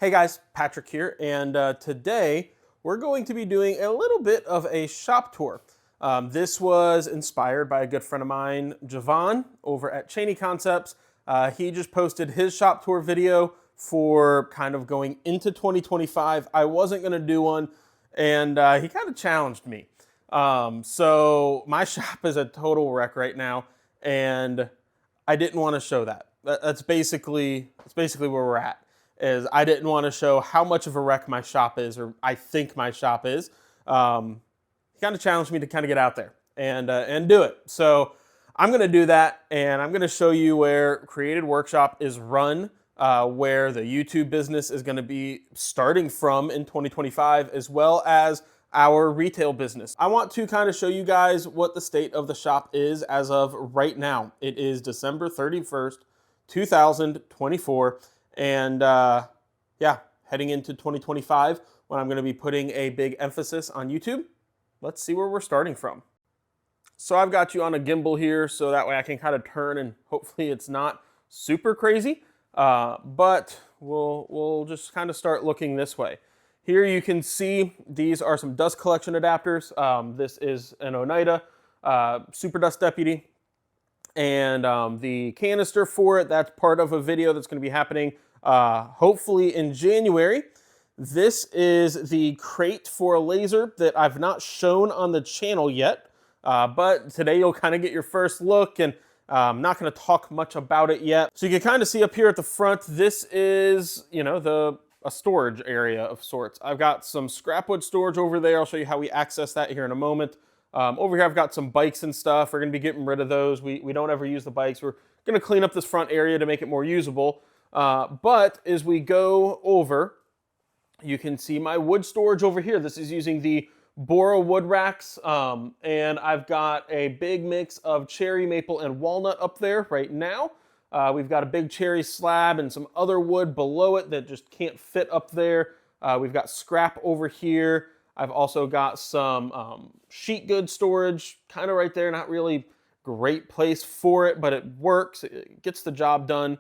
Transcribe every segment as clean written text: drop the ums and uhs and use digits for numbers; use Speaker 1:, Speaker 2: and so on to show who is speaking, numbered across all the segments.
Speaker 1: Hey guys, Patrick here, and today we're going to be doing a little bit of a shop tour. This was inspired by a good friend of mine, Javon, over at Cheney Concepts. He just posted his shop tour video for kind of going into 2025. I wasn't going to do one, and he kind of challenged me. So my shop is a total wreck right now, and I didn't want to show that. That's basically where we're at. Is I didn't want to show how much of a wreck my shop is, or I think my shop is. He kind of challenged me to kind of get out there and do it. So I'm going to do that, and I'm going to show you where Created Workshop is run, where the YouTube business is going to be starting from in 2025, as well as our retail business. I want to kind of show you guys what the state of the shop is as of right now. It is December 31st, 2024. And yeah, heading into 2025, when I'm going to be putting a big emphasis on YouTube. Let's see where we're starting from. So I've got you on a gimbal here, so that way I can kind of turn, and hopefully it's not super crazy. But we'll just kind of start looking this way. Here you can see these are some dust collection adapters. This is an Oneida Super Dust Deputy. And the canister for it, that's part of a video that's going to be happening hopefully in January. This is the crate for a laser that I've not shown on the channel yet, but today you'll kind of get your first look, and I'm not going to talk much about it yet. So you can kind of see up here at the front, this is, a storage area of sorts. I've got some scrap wood storage over there. I'll show you how we access that here in a moment. Over here I've got some bikes and stuff. We're going to be getting rid of those. We don't ever use the bikes. We're going to clean up this front area to make it more usable. But as we go over, you can see my wood storage over here. This is using the Bora wood racks. And I've got a big mix of cherry, maple, and walnut up there right now. We've got a big cherry slab and some other wood below it that just can't fit up there. We've got scrap over here. I've also got some sheet goods storage kind of right there. Not really great place for it, but it works. It gets the job done.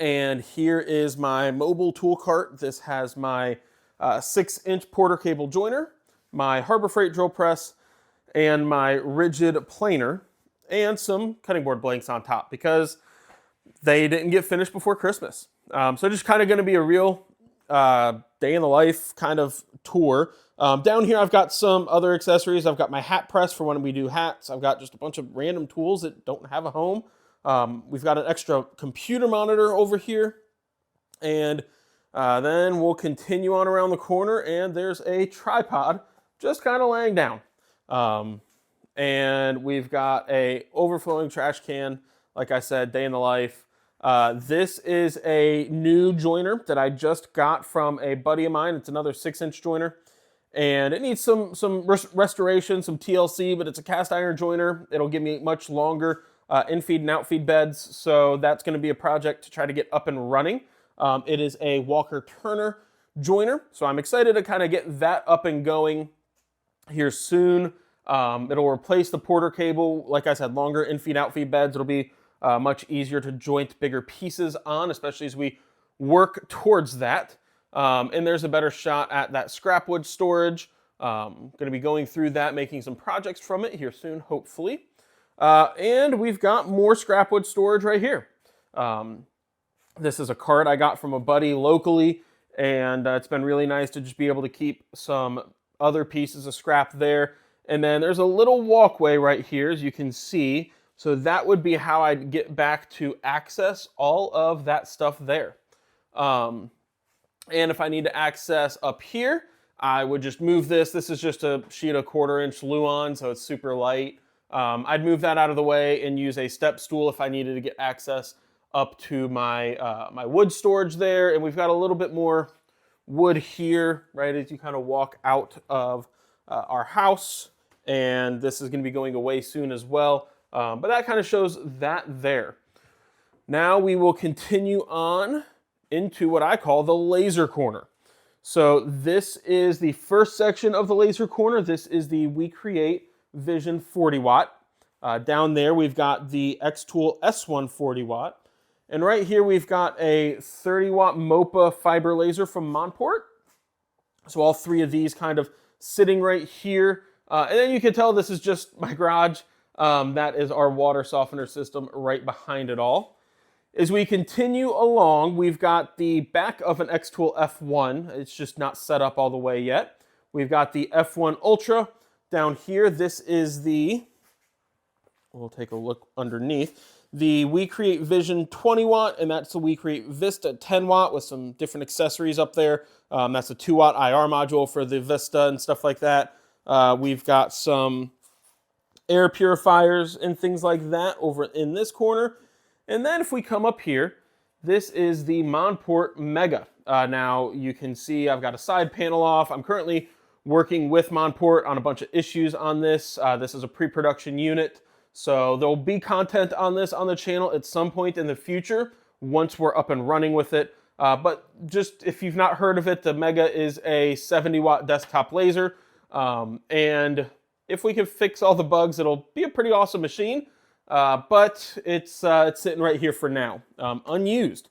Speaker 1: And here is my mobile tool cart. This has my 6-inch Porter cable joiner, my Harbor Freight drill press, and my rigid planer, and some cutting board blanks on top because they didn't get finished before Christmas. So just kind of going to be a real day in the life kind of tour. Down here I've got some other accessories. I've got my hat press for when we do hats. I've got just a bunch of random tools that don't have a home. We've got an extra computer monitor over here, and then we'll continue on around the corner, and there's a tripod just kind of laying down. And we've got a overflowing trash can, like I said, day in the life. This is a new joiner that I just got from a buddy of mine. It's another 6-inch joiner, and it needs some restoration, some TLC, but it's a cast iron joiner. It'll give me much longer in-feed and out-feed beds, so that's going to be a project to try to get up and running. It is a Walker Turner joiner, so I'm excited to kind of get that up and going here soon. It'll replace the Porter cable. Like I said, longer in-feed, out-feed beds. It'll be much easier to joint bigger pieces on, especially as we work towards that. And there's a better shot at that scrap wood storage. Going to be going through that, making some projects from it here soon, hopefully. And we've got more scrap wood storage right here. This is a cart I got from a buddy locally, and it's been really nice to just be able to keep some other pieces of scrap there. And then there's a little walkway right here, as you can see. So that would be how I'd get back to access all of that stuff there. And if I need to access up here, I would just move this. This is just a sheet of 1/4-inch Luan, so it's super light. I'd move that out of the way and use a step stool if I needed to get access up to my, my wood storage there. And we've got a little bit more wood here, right, as you kind of walk out of our house. And this is going to be going away soon as well. But that kind of shows that there. Now we will continue on into what I call the laser corner. So this is the first section of the laser corner. This is the We Create Vision 40 watt. Down there we've got the X-Tool S1 40 watt. And right here we've got a 30 watt MOPA fiber laser from Monport. So all three of these kind of sitting right here. And then you can tell this is just my garage. That is our water softener system right behind it all. As we continue along, we've got the back of an X-Tool F1. It's just not set up all the way yet. We've got the F1 Ultra down here. This is the, we'll take a look underneath, the We Create Vision 20 watt, and that's the We Create Vista 10 watt with some different accessories up there. That's a 2 watt IR module for the Vista and stuff like that. We've got some air purifiers and things like that over in this corner. And then if we come up here, this is the Monport Mega. Now you can see I've got a side panel off. I'm currently working with Monport on a bunch of issues on this. This is a pre-production unit. So there'll be content on this on the channel at some point in the future once we're up and running with it. But just if you've not heard of it, the Mega is a 70 watt desktop laser. And if we can fix all the bugs, it'll be a pretty awesome machine. But it's sitting right here for now, unused.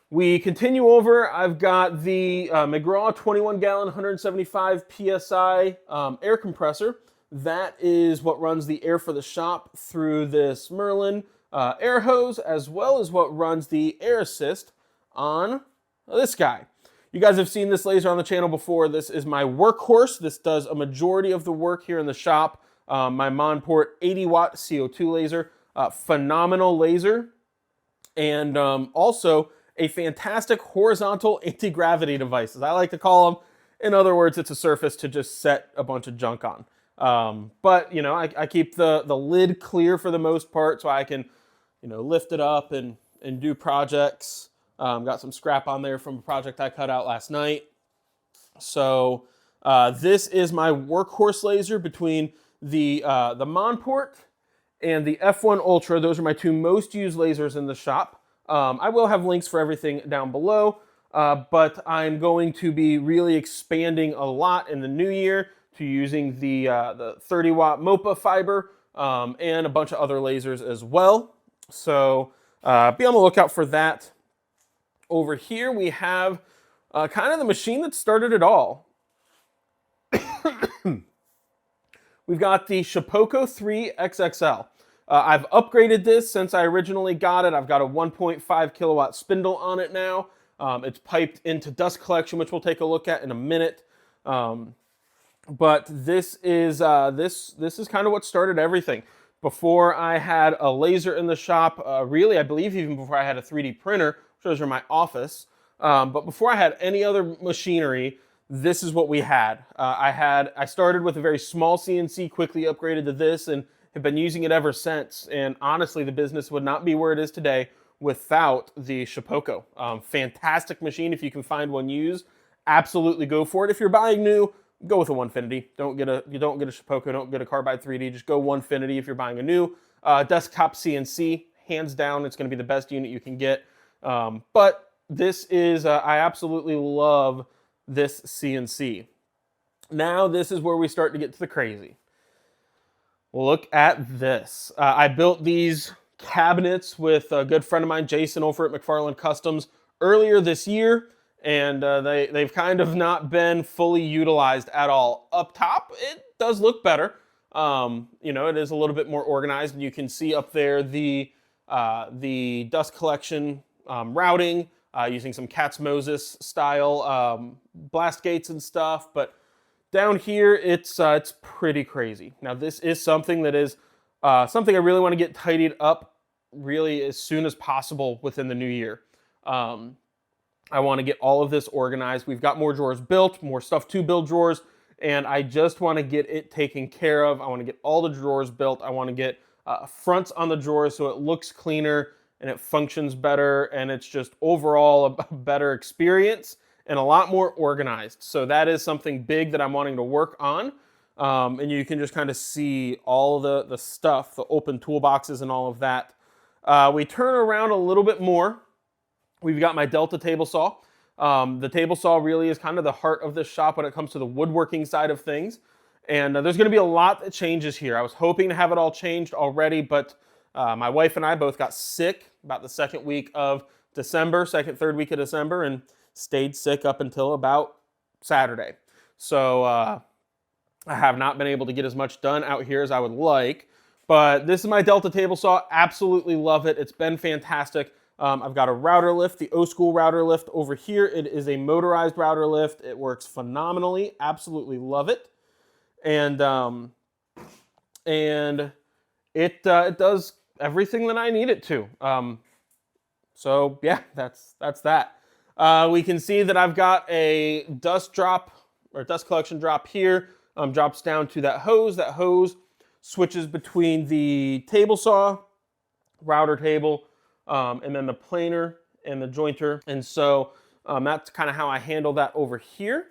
Speaker 1: We continue over. I've got the McGraw 21 gallon, 175 PSI air compressor. That is what runs the air for the shop through this Merlin air hose, as well as what runs the air assist on this guy. You guys have seen this laser on the channel before. This is my workhorse. This does a majority of the work here in the shop. My Monport 80 watt CO2 laser, phenomenal laser, and also a fantastic horizontal anti-gravity device, as I like to call them. In other words, it's a surface to just set a bunch of junk on. But you know, I keep the lid clear for the most part, so I can, you know, lift it up and do projects. Got some scrap on there from a project I cut out last night. So this is my workhorse laser between the Monport and the F1 Ultra. Those are my two most used lasers in the shop. I will have links for everything down below, but I'm going to be really expanding a lot in the new year to using the 30 watt MOPA fiber and a bunch of other lasers as well. So be on the lookout for that. Over here we have kind of the machine that started it all. We've got the Shapeoko 3 XXL. I've upgraded this since I originally got it. I've got a 1.5 kilowatt spindle on it now. It's piped into dust collection, which we'll take a look at in a minute. But this is kind of what started everything. Before I had a laser in the shop, really, I believe even before I had a 3D printer, which was in my office. But before I had any other machinery, this is what we had. I started with a very small CNC, quickly upgraded to this, and have been using it ever since. And honestly, the business would not be where it is today without the Shapeoko. Fantastic machine. If you can find one used, absolutely go for it. If you're buying new, go with a Onefinity. You don't get a Shapeoko, don't get a Carbide 3D. Just go Onefinity if you're buying a new. Desktop CNC, hands down, it's going to be the best unit you can get. But this is, I absolutely love this CNC. Now this is where we start to get to the crazy. Look at this. I built these cabinets with a good friend of mine, Jason, over at McFarland Customs earlier this year, and they've kind of not been fully utilized at all. Up top, it does look better. You know, it is a little bit more organized, and you can see up there the dust collection routing, using some Cat's Moses style blast gates and stuff, but down here, it's pretty crazy. Now, this is something that is something I really want to get tidied up really as soon as possible within the new year. I want to get all of this organized. We've got more drawers built, more stuff to build drawers, and I just want to get it taken care of. I want to get all the drawers built. I want to get fronts on the drawers so it looks cleaner and it functions better, and it's just overall a better experience and a lot more organized. So that is something big that I'm wanting to work on. And you can just kind of see all the stuff, the open toolboxes and all of that. We turn around a little bit more. We've got my Delta table saw. The table saw really is kind of the heart of this shop when it comes to the woodworking side of things. And there's going to be a lot that changes here. I was hoping to have it all changed already, but my wife and I both got sick about the second week of December, third week of December, and stayed sick up until about Saturday. So I have not been able to get as much done out here as I would like. But this is my Delta table saw. Absolutely love it. It's been fantastic. I've got a router lift, the O-School router lift over here. It is a motorized router lift. It works phenomenally. Absolutely love it. And it does everything that I need it to. So yeah, that's that. We can see that I've got a dust drop or dust collection drop here. Drops down to that hose. That hose switches between the table saw, router table, and then the planer and the jointer. And so that's kind of how I handle that over here.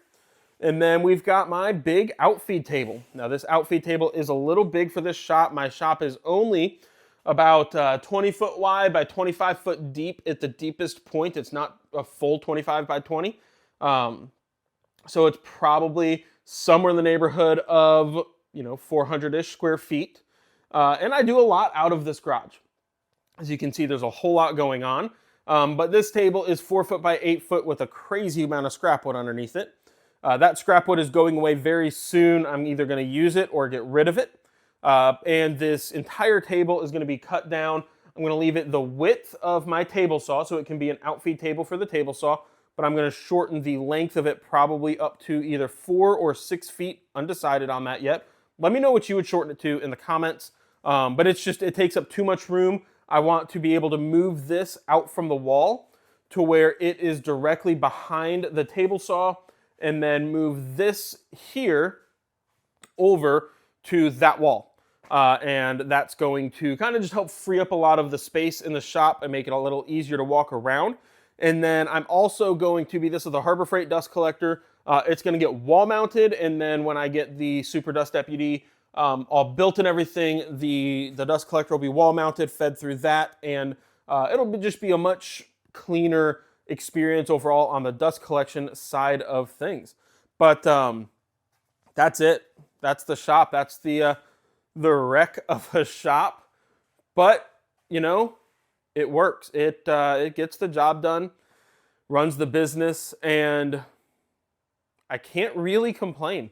Speaker 1: And then we've got my big outfeed table. Now this outfeed table is a little big for this shop. My shop is only about 20 foot wide by 25 foot deep at the deepest point. It's not a full 25 by 20. So it's probably somewhere in the neighborhood of, 400-ish square feet. And I do a lot out of this garage. As you can see, there's a whole lot going on. But this table is 4 foot by 8 foot with a crazy amount of scrap wood underneath it. That scrap wood is going away very soon. I'm either going to use it or get rid of it. And this entire table is going to be cut down. I'm going to leave it the width of my table saw so it can be an outfeed table for the table saw. But I'm going to shorten the length of it probably up to either 4 or 6 feet. Undecided on that yet. Let me know what you would shorten it to in the comments. But it takes up too much room. I want to be able to move this out from the wall to where it is directly behind the table saw, and then move this here over to that wall. And that's going to kind of just help free up a lot of the space in the shop and make it a little easier to walk around. And then I'm also going to be, this is the Harbor Freight dust collector. It's going to get wall mounted, and then when I get the Super Dust Deputy all built and everything, the dust collector will be wall mounted, fed through that, and it'll just be a much cleaner experience overall on the dust collection side of things. But that's it. That's the shop. That's the wreck of a shop. But it works. It gets the job done, runs the business, and I can't really complain.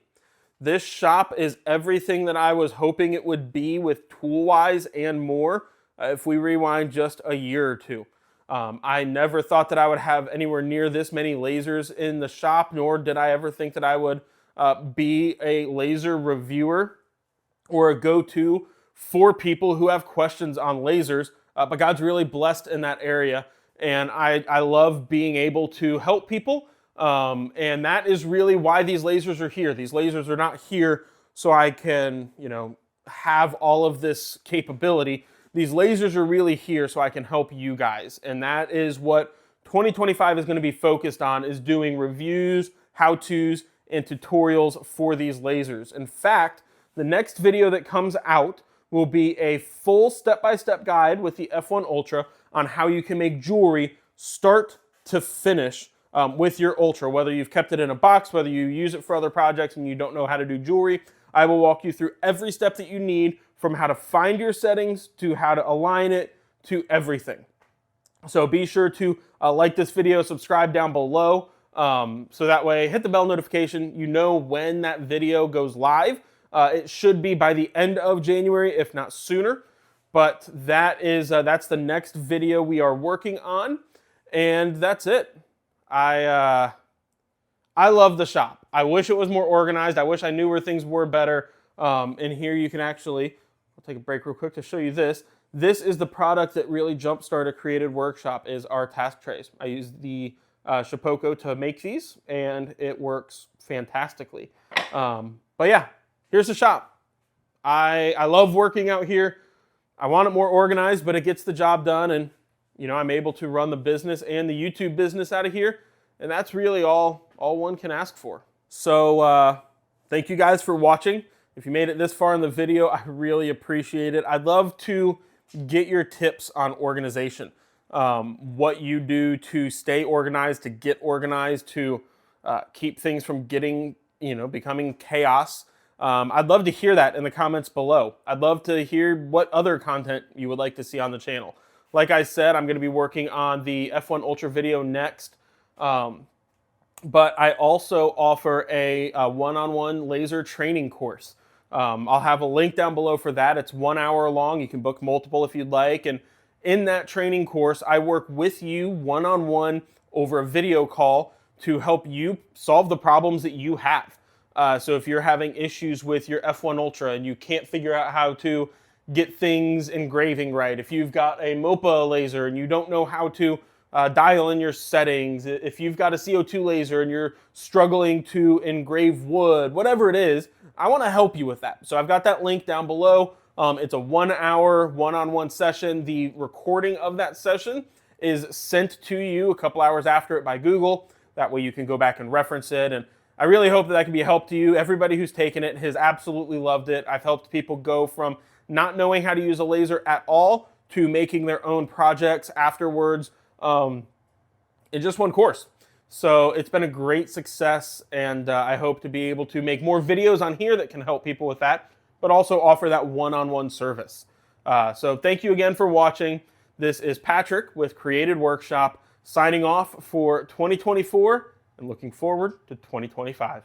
Speaker 1: This shop is everything that I was hoping it would be with tool-wise and more if we rewind just a year or two. I never thought that I would have anywhere near this many lasers in the shop, nor did I ever think that I would be a laser reviewer or a go-to for people who have questions on lasers. But God's really blessed in that area, and I love being able to help people. And that is really why these lasers are here. These lasers are not here so I can, have all of this capability. These lasers are really here so I can help you guys. And that is what 2025 is going to be focused on, is doing reviews, how-tos, and tutorials for these lasers. In fact, the next video that comes out will be a full step-by-step guide with the F1 Ultra on how you can make jewelry start to finish with your Ultra. Whether you've kept it in a box, whether you use it for other projects and you don't know how to do jewelry, I will walk you through every step that you need, from how to find your settings to how to align it to everything. So be sure to like this video, subscribe down below, so that way hit the bell notification. You know when that video goes live. It should be by the end of January, if not sooner. But that's the next video we are working on, and that's it. I love the shop. I wish it was more organized. I wish I knew where things were better. And here you can actually, I'll take a break real quick to show you this. This is the product that really jump-started Created Workshop, is our task trays. I use the Shapoko to make these, and it works fantastically. But yeah, here's the shop. I love working out here. I want it more organized, but it gets the job done, and I'm able to run the business and the YouTube business out of here, and that's really all one can ask for. So thank you guys for watching. If you made it this far in the video, I really appreciate it. I'd love to get your tips on organization. What you do to stay organized, to get organized, to keep things from getting, becoming chaos. I'd love to hear that in the comments below. I'd love to hear what other content you would like to see on the channel. Like I said, I'm going to be working on the F1 Ultra video next. But I also offer a one-on-one laser training course. I'll have a link down below for that. It's 1 hour long. You can book multiple if you'd like. And in that training course, I work with you one-on-one over a video call to help you solve the problems that you have. So if you're having issues with your F1 Ultra and you can't figure out how to get things engraving right, if you've got a MOPA laser and you don't know how to dial in your settings, if you've got a CO2 laser and you're struggling to engrave wood, whatever it is, I want to help you with that. So I've got that link down below. It's a 1 hour one-on-one session. The recording of that session is sent to you a couple hours after it by Google. That way you can go back and reference it. And I really hope that can be a help to you. Everybody who's taken it has absolutely loved it. I've helped people go from not knowing how to use a laser at all to making their own projects afterwards in just one course. So it's been a great success, and I hope to be able to make more videos on here that can help people with that, but also offer that one-on-one service. So thank you again for watching. This is Patrick with Created Workshop signing off for 2024 and looking forward to 2025.